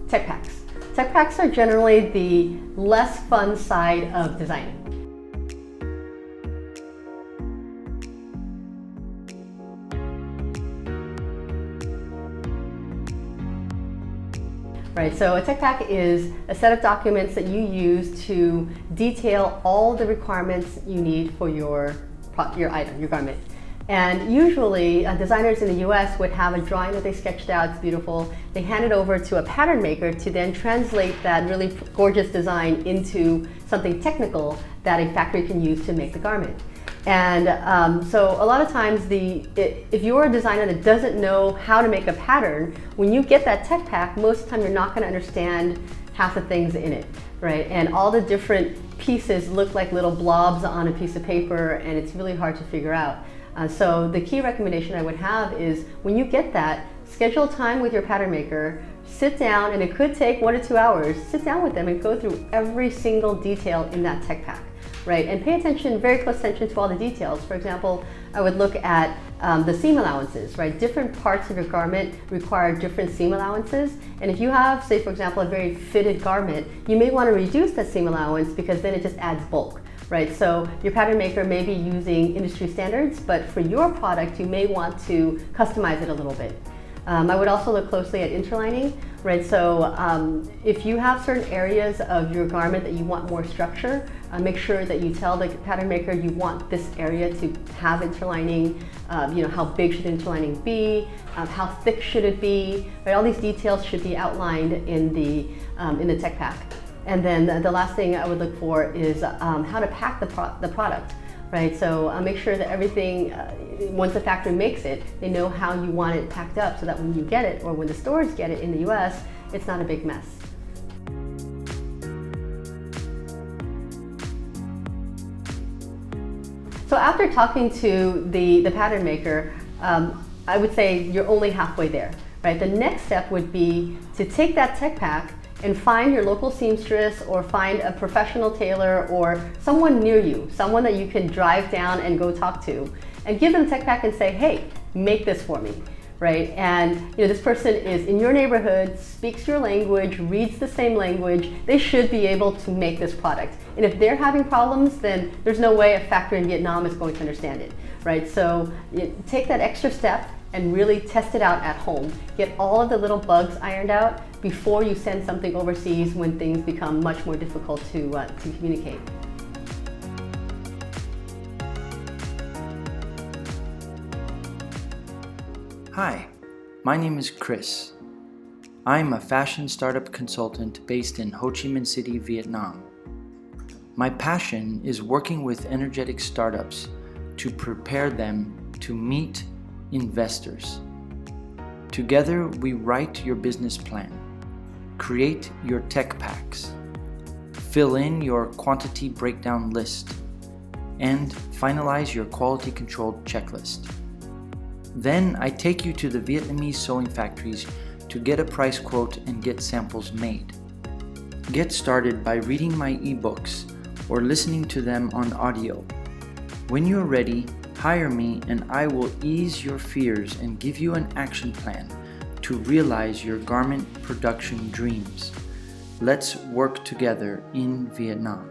tech packs. Tech packs are generally the less fun side of designing. Right, so a tech pack is a set of documents that you use to detail all the requirements you need for your item, your garment. And usually designers in the US would have a drawing that they sketched out, it's beautiful. They hand it over to a pattern maker to then translate that really gorgeous design into something technical that a factory can use to make the garment. And so a lot of times, if you're a designer that doesn't know how to make a pattern, when you get that tech pack, most of the time you're not going to understand half the things in it, right? And all the different pieces look like little blobs on a piece of paper, and it's really hard to figure out. So the key recommendation I would have is when you get that, schedule time with your pattern maker, sit down, and it could take 1 to 2 hours, sit down with them and go through every single detail in that tech pack. Right, and pay attention, very close attention to all the details. For example, I would look at the seam allowances, right? Different parts of your garment require different seam allowances. And if you have, say for example, a very fitted garment, you may want to reduce that seam allowance because then it just adds bulk, right? So your pattern maker may be using industry standards, but for your product, you may want to customize it a little bit. I would also look closely at interlining, right? So if you have certain areas of your garment that you want more structure, make sure that you tell the pattern maker you want this area to have interlining, how big should the interlining be, how thick should it be, right? All these details should be outlined in the tech pack. And then the last thing I would look for is how to pack the product. Right, so make sure that everything, once the factory makes it, they know how you want it packed up so that when you get it, or when the stores get it in the US, it's not a big mess. So after talking to the pattern maker, I would say you're only halfway there. Right? The next step would be to take that tech pack and find your local seamstress or find a professional tailor or someone near you, someone that you can drive down and go talk to, and give them the tech pack and say, hey, make this for me, right? And this person is in your neighborhood, speaks your language, reads the same language, they should be able to make this product. And if they're having problems, then there's no way a factory in Vietnam is going to understand it, right? So take that extra step and really test it out at home. Get all of the little bugs ironed out before you send something overseas when things become much more difficult to communicate. Hi, my name is Chris. I'm a fashion startup consultant based in Ho Chi Minh City, Vietnam. My passion is working with energetic startups to prepare them to meet investors. Together, we write your business plan, create your tech packs, fill in your quantity breakdown list, and finalize your quality control checklist. Then I take you to the Vietnamese sewing factories to get a price quote and get samples made. Get started by reading my ebooks or listening to them on audio. When you're ready, hire me and I will ease your fears and give you an action plan to realize your garment production dreams. Let's work together in Vietnam.